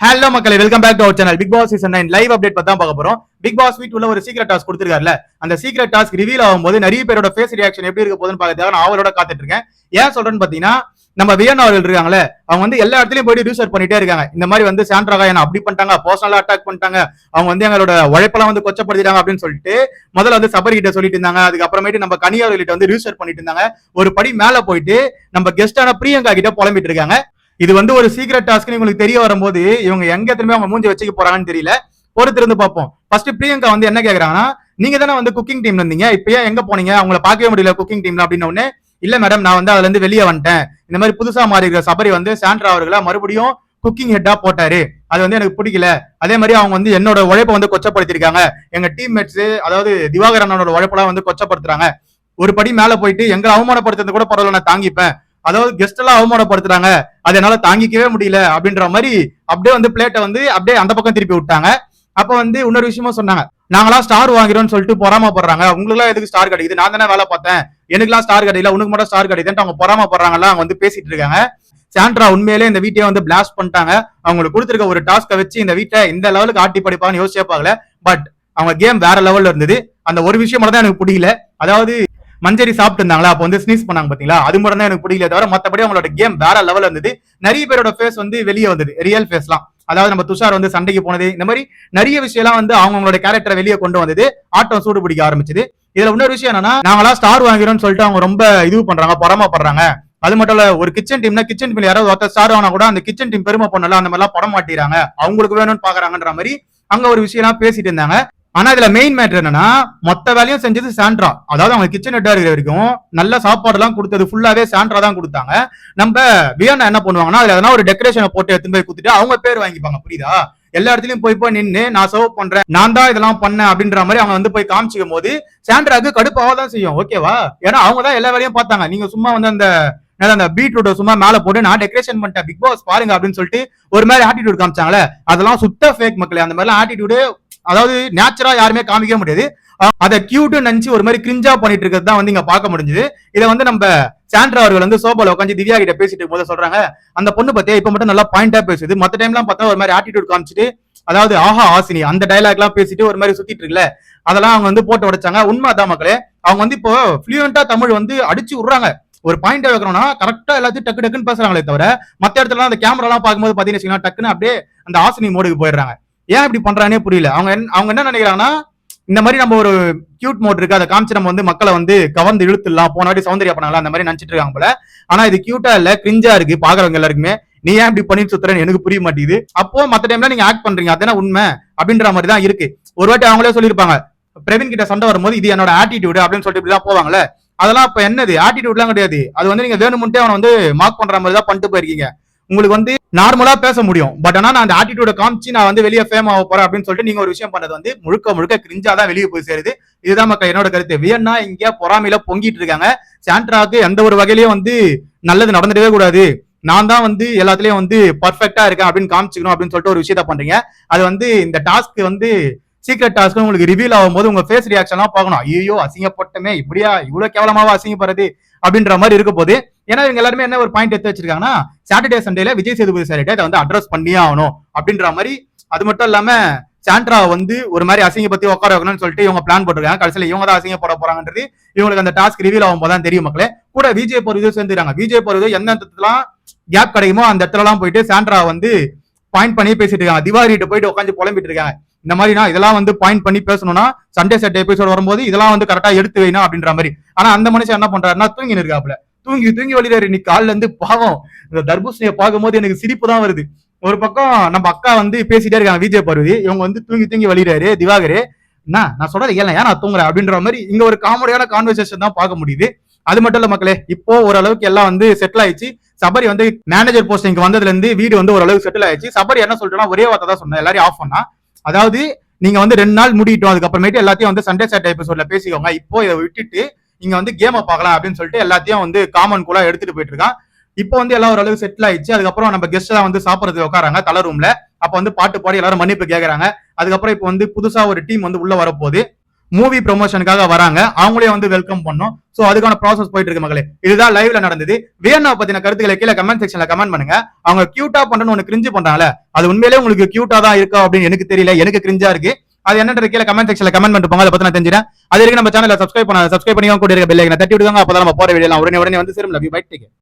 Hello மக்களே, welcome back to our channel. Bigg Boss season 9 live update பத்தி தான் பார்க்க போறோம். பிக் பாஸ் வீட் உள்ள ஒரு சீக்ரெட் டாஸ்க் கொடுத்திருக்காருல, அந்த சீக்ரெட் டாஸ்க் ரிவீல் ஆகும்போது நிறைய பேரோட ஃபேஸ் ரியாக்ஷன் எப்படி இருக்க போகுதுன்னு பார்க்கறதுக்காக நான் அவளோட காத்துட்டு இருக்கேன். ஏன் சொல்றேன்னு பாத்தீங்கன்னா, நம்ம வியன் அவர்கள் இருக்காங்களே, அவங்க வந்து எல்லா இடத்துலயும் போயிட்டு ரிசர்ச் பண்ணிட்டே இருக்காங்க. இந்த மாதிரி வந்து சாண்ட்ராகா என்ன அப்படி பண்ணிட்டாங்க, பர்சனலா அட்டாக் பண்ணிட்டாங்க, அவங்க வந்து எங்களோட உழைப்பெல்லாம் வந்து கொச்சப்படுத்திட்டாங்க அப்படின்னு சொல்லிட்டு முதல்ல வந்து சபரி கிட்ட சொல்லிட்டு இருந்தாங்க. அதுக்கப்புறமேட்டு நம்ம கனி அவர்கிட்ட வந்து ரிசர்ச் பண்ணிட்டு இருந்தாங்க. ஒரு படி மேல போயிட்டு நம்ம கெஸ்டான பிரியங்கா கிட்ட புலம்பிட்டு இருக்காங்க. இது வந்து ஒரு சீக்ரெட் டாஸ்க் உங்களுக்கு தெரிய வரும்போது இவங்க எங்க திரும்ப அவங்க மூஞ்சி வச்சுக்க போறாங்கன்னு தெரியல. பொறுத்திருந்து பார்ப்போம். ஃபர்ஸ்ட் பிரியங்கா வந்து என்ன கேக்குறாங்கன்னா, நீங்க தானே வந்து குக்கிங் டீம்ல இருந்தீங்க, இப்ப ஏன் எங்க போனீங்க, அவங்கள பார்க்கவே முடியல குக்கிங் டீம்ல அப்படின்னு உடனே, இல்ல மேடம் நான் வந்து அதுல இருந்து வெளியே வந்துட்டேன், இந்த மாதிரி புதுசா மாறி இருக்கிற சபரி வந்து சாண்ட்ரா அவர்களை மறுபடியும் குக்கிங் ஹெட்டா போட்டாரு, அது வந்து எனக்கு பிடிக்கல. அதே மாதிரி அவங்க வந்து என்னோட உழைப்பை வந்து கொச்சப்படுத்திருக்காங்க, எங்க டீம்மேட்ஸ் அதாவது திவாகரனோட உழைப்பெல்லாம் வந்து கொச்சப்படுத்துறாங்க. ஒரு படி மேல போயிட்டு எங்களை அவமானப்படுத்துறது கூட பரவாயில்ல நான் தாங்கிப்பேன், அதாவது கெஸ்ட் எல்லாம் அவமானப்படுத்துறாங்க அதனால தாங்கிக்கவே முடியல அப்படின்ற மாதிரி அப்படியே வந்து பிளேட்டை வந்து அப்படியே அந்த பக்கம் திருப்பி விட்டாங்க. அப்ப வந்து இன்னொரு விஷயமும் சொன்னாங்க, நாங்களா ஸ்டார் வாங்கிறோம்னு சொல்லிட்டு பொறாமப்படுறாங்க, உங்களுக்கு எல்லாம் எதுக்கு ஸ்டார் கிடைக்குது, நான் தானே வேலை பார்த்தேன், எனக்குலாம் ஸ்டார் கிடைக்கல, உனக்கு மட்டும் ஸ்டார் கிடைக்குதுன்னு அவங்க பொறாமப்படுறாங்கலாம் அவங்க வந்து பேசிட்டு இருக்காங்க. சாண்ட்ரா உண்மையிலே இந்த வீட்டையே வந்து பிளாஸ்ட் பண்ணிட்டாங்க. அவங்களுக்கு கொடுத்துருக்க ஒரு டாஸ்கை வச்சு இந்த வீட்டை இந்த லெவலுக்கு ஆட்டி படிப்பாங்கன்னு யோசிச்சே பார்க்கல. பட் அவங்க கேம் வேற லெவல்ல இருந்தது. அந்த ஒரு விஷயம் மட்டும் தான் எனக்கு பிடிக்கல. அதாவது மஞ்சரி சாப்பிட்டு இருந்தாங்களா, அப்ப வந்து ஸ்னீஸ் பண்ணாங்க பாத்தீங்களா, அது மட்டும் தான் எனக்கு பிடிக்கல. தவிர மத்தபடி அவங்களோட கேம் வேற லெவல் இருந்தது. நிறைய பேரோட ஃபேஸ் வந்து வெளியே வந்தது, ரியல் ஃபேஸ்லாம். அதாவது நம்ம துஷார் வந்து சண்டைக்கு போனது, இந்த மாதிரி நிறைய விஷயம்லாம் வந்து அவங்களோட கேரக்டரை வெளியே கொண்டு வந்தது. ஆட்டம் சூடு பிடிக்க ஆரம்பிச்சது. இதுல இன்னொரு விஷயம் என்னன்னா, நாங்களா ஸ்டார் வாங்கிறோம்னு சொல்லிட்டு அவங்க ரொம்ப இது பண்றாங்க, பொறாமப்படுறாங்க. அது மட்டும் இல்ல, ஒரு கிச்சன் டீம்னா கிச்சன் டீம்ல யாராவது ஒருத்தர் ஸ்டார் ஆனா கூட அந்த கிச்சன் டீம் பெருமை பண்ணல, அந்த மாதிரி எல்லாம் படம் மாட்டிறாங்க, அவங்களுக்கு வேணும்னு பாக்குறாங்கன்ற மாதிரி அங்க ஒரு விஷயம் எல்லாம் பேசிட்டு இருந்தாங்க. ஆனா இதுல மெயின் மேட்டர் என்னன்னா, மொத்த வேலையும் செஞ்சது சாண்ட்ரா. அதாவது அவங்க கிச்சன் ஹெட்டா இருக்கிற வரைக்கும் நல்ல சாப்பாடு எல்லாம் கொடுத்தது ஃபுல்லாவே சாண்ட்ரா தான் கொடுத்தாங்க. நம்ம வியன்னா என்ன பண்ணுவாங்கன்னா, அதுல எதனா ஒரு டெக்கரேஷனை போட்டு எடுத்துன்னு போய் கொடுத்துட்டு அவங்க பேர் வாங்கிப்பாங்க. புரியுதா? எல்லா இடத்துலயும் போய் நின்று நான் சர்வ் பண்றேன், நான் தான் இதெல்லாம் பண்ணேன் அப்படின்ற மாதிரி அவங்க வந்து போய் காமிச்சிக்கும் போது சாண்ட்ராக்கு கடுப்பாவதான் செய்யும். ஓகேவா? ஏன்னா அவங்க தான் எல்லா வேலையும் பார்த்தாங்க. நீங்க சும்மா வந்து அந்த பீட்ரூட்டை சும்மா மேல போட்டு நான் டெக்கரேஷன் பண்ணிட்டேன் பிக் பாஸ் பாருங்க அப்படின்னு சொல்லிட்டு ஒரு மாதிரி ஆட்டிடியூட் காமிச்சாங்களே, அதெல்லாம் சுத்த ஃபேக் மக்களே. அந்த மாதிரி ஆட்டிடியூடு அதாவது நேச்சுரா யாருமே காமிக்க முடியாது. அதை கியூட்டு நினைச்சு ஒரு மாதிரி கிரிஞ்சா பண்ணிட்டு இருக்கிறது தான் வந்து இங்க பார்க்க முடிஞ்சது. இதை வந்து நம்ம சாண்ட்ரா அவர்கள் வந்து சோபால உட்காந்து திவ்யா கிட்ட பேசிட்டு இருக்கும்போது சொல்றாங்க, அந்த பொண்ணு பத்தியா இப்ப மட்டும் நல்லா பாயிண்டா பேசுது, மத்த டைம் எல்லாம் பார்த்தா ஒரு மாதிரி ஆட்டிடியூட் காமிச்சிட்டு, அதாவது ஆஹா ஆசினி அந்த டைலாக் எல்லாம் பேசிட்டு ஒரு மாதிரி சுத்திட்டு இருக்குல்ல, அதெல்லாம் அவங்க வந்து போட்டு உடைச்சாங்க. உண்மை அதான் மக்களே. அவங்க வந்து இப்போ ஃப்ளூயண்டா தமிழ் வந்து அடிச்சு விடுறாங்க. ஒரு பாயிண்ட் வைக்கணும்னா கரெக்டா எல்லாத்தையும் டக்கு டக்குன்னு பேசுறாங்களே தவிர, மத்த இடத்துல அந்த கேமரா எல்லாம் பார்க்கும்போது பாத்தீங்கன்னா டக்குன்னு அப்படியே அந்த ஆசினி மோடுக்கு போயிடுறாங்க. ஏன் இப்படி பண்றானே புரியல. அவங்க என்ன நினைக்கிறாங்கன்னா, இந்த மாதிரி நம்ம ஒரு கியூட் மோட் இருக்கு, அதை காமிச்சு நம்ம வந்து மக்களை வந்து கவர்ந்து இழுத்துலாம், போன வாட்டி சௌந்தர்யா பண்ணாங்களா அந்த மாதிரி நினைச்சிட்டு இருக்காங்க போல. ஆனா இது கியூட்டா இல்ல, கிரிஞ்சா இருக்கு பாக்குறவங்க எல்லாருக்குமே. நீ ஏன் இப்படி பண்ணிட்டு சுத்துறேன்னு எனக்கு புரிய மாட்டேங்குது. அப்போ மத்த டைம்ல நீங்க ஆக்ட் பண்றீங்க, அதான உண்மை அப்படின்ற மாதிரி தான் இருக்கு. ஒரு வாட்டி அவங்களே சொல்லியிருப்பாங்க, பிரவீன் கிட்ட சண்டை வரும்போது இது என்னோட ஆட்டிடியூட் அப்படின்னு சொல்லிட்டு இப்படிதான் போவாங்கல்ல, அதெல்லாம் இப்ப என்னது ஆட்டிடியூட்லாம் கிடையாது. அது வந்து நீங்க வேணும்ட்டே அவனை வந்து மார்க் பண்ற மாதிரி தான் பண்ணிட்டு போயிருக்கீங்க. உங்களுக்கு வந்து நார்மலா பேச முடியும், பட் ஆனா நான் அந்த ஆட்டிடியூட காமிச்சு நான் வந்து வெளியே ஃபேம் ஆக போறேன் அப்படின்னு சொல்லிட்டு நீங்க ஒரு விஷயம் பண்ணது வந்து முழுக்க முழுக்க கிரிஞ்சா தான் வெளியே போய் சேருது. இதுதான் மக்கள் என்னோட கருத்து. வியன்னா இங்க பொறாமையில பொங்கிட்டு இருக்காங்க. சாண்ட்ராக்கு எந்த ஒரு வகையிலயும் வந்து நல்லது நடந்துடவே கூடாது, நான் தான் வந்து எல்லாத்துலயும் வந்து பர்ஃபெக்டா இருக்கேன் அப்படின்னு காமிச்சுக்கணும் அப்படின்னு சொல்லிட்டு ஒரு விஷயத்த பண்றீங்க. அது வந்து இந்த டாஸ்க் வந்து சீக்ரெட் டாஸ்க் உங்களுக்கு ரிவீல் ஆகும் போது உங்க ஃபேஸ் ரியாக்ஷன் எல்லாம் பார்க்கணும். ஐயோ அசிங்கப்பட்டமே, இப்படியா இவ்வளவு கேவலமாவா அசிங்கப்படுறது அப்படின்ற மாதிரி இருக்க போது. ஏன்னா இவங்க எல்லாருமே என்ன ஒரு பாயிண்ட் எடுத்து வச்சிருக்காங்கன்னா, சாட்டர்டே சண்டேல விஜய் சேதுபதி சார் அதை வந்து அட்ரஸ் பண்ணியே ஆகணும் அப்படின்ற மாதிரி. அது மட்டும் இல்லாம சாண்ட்ரா வந்து ஒரு மாதிரி அசிங்கப்பத்தி உட்கார வைக்கணும்னு சொல்லிட்டு இவங்க பிளான் போட்டிருக்காங்க. கடைசியில இவங்க தான் அசிங்கப்பட போறாங்கன்றது இவங்களுக்கு அந்த டாஸ்க் ரிவீல் ஆகும் போதான் தெரியும் மக்களே. கூட விஜய் போறது சேர்ந்துறாங்க. விஜய் போறது எந்த இடத்துலாம் கேப் கிடைக்குமோ அந்த இடத்துல எல்லாம் போயிட்டு சாண்ட்ரா வந்து பாயிண்ட் பண்ணி பேசிட்டு இருக்காங்க. திவாரிட்டு போயிட்டு உட்காந்து புலம்பிட்டு இருக்காங்க. இந்த மாதிரி நான் இதெல்லாம் வந்து பாயிண்ட் பண்ணி பேசணும்னா சண்டே செட் எபிசோட் வரும்போது இதெல்லாம் வந்து கரெக்டா எடுத்து வைணும் அப்படின்ற மாதிரி. ஆனா அந்த மனுஷன் என்ன பண்றாருன்னா தூங்கி இருக்காப்புல, தூங்கி வழிறாரு. இன்னைக்கு காலில இருந்து பாவம் இந்த தர்பூசணியை பார்க்கும்போது எனக்கு சிரிப்பு தான் வருது. ஒரு பக்கம் நம்ம அக்கா வந்து பேசிட்டே இருக்காங்க விஜய் பார்வதி, இவங்க வந்து தூங்கி வழிறாரு திவாகரே, என்ன நான் சொல்றது ஏன் நான் தூங்குறேன் அப்படின்ற மாதிரி இங்க ஒரு காமெடியான கான்வர்சேஷன் தான் பார்க்க முடியுது. அது மட்டும் இல்ல மக்களே, இப்போ ஓரளவுக்கு எல்லாம் வந்து செட்டில் ஆயிடுச்சு. சபரி வந்து மேனேஜர் போஸ்டிங் வந்ததுல இருந்து வீடு வந்து ஓரளவுக்கு செட்டில் ஆயிடுச்சு. சபரி என்ன சொல்றேன்னா ஒரே வார்த்தை தான் சொன்னேன், எல்லாரையும் ஆஃப் பண்ணா, அதாவது நீங்க வந்து 2 நாள் முடிட்டோம், அதுக்கப்புறமேட்டு எல்லாத்தையும் வந்து சண்டே சாட்டர்டே எபிசோட்ல பேசிக்கோங்க, இப்போ இதை விட்டுட்டு நீங்க வந்து கேமை பார்க்கலாம் அப்படின்னு சொல்லிட்டு எல்லாத்தையும் வந்து காமன் கூலா எடுத்துட்டு போயிட்டு இருக்கான். இப்போ வந்து எல்லாம் ஓரளவு செட்டில் ஆயிடுச்சு. அதுக்கப்புறம் நம்ம கெஸ்ட் தான் வந்து சாப்பிடறதுக்கு உட்காராங்க தலை ரூம்ல. அப்ப வந்து பாட்டு பாடி எல்லாரும் மன்னிப்பு கேட்கறாங்க. அதுக்கப்புறம் இப்போ வந்து புதுசா ஒரு டீம் வந்து உள்ள வரப்போகுது. மூவி ப்ரொமோஷனுக்காக வராங்க, அவங்களே வந்து வெல்கம் பண்ணோம். சோ அதுக்கான ப்ராசஸ் போயிட்டு இருக்கு மக்களே. இதுதான் லைவ்ல நடந்தது. வியன்னா பத்தின கருத்துக்களை கீழே கமெண்ட் செக்ஷன்ல கமெண்ட் பண்ணுங்க. அவங்க கியூட்டா பண்ணணும் ஒன்னு கிரிஞ்சு பண்றாங்கல்ல, அது உண்மையிலேயே உங்களுக்கு கியூட்டா தான் இருக்கா அப்படின்னு எனக்கு தெரியல, எனக்கு கிரிஞ்சா இருக்கு. அது என்னன்ற கீழே கமெண்ட் செக்ஷன்ல கமெண்ட் பண்ணிட்டு போங்க, அதை பத்தி நான் தெரிஞ்சுறேன். அது வரைக்கும் நம்ம சேனலை சப்ஸ்கிரைப் பண்ணி கூட இருக்க பெல் ஐகானை தட்டி விடுங்க. அப்பதான் நம்ம போற வீடியோ உடனே வந்து சேரும். Love you, bye, take care.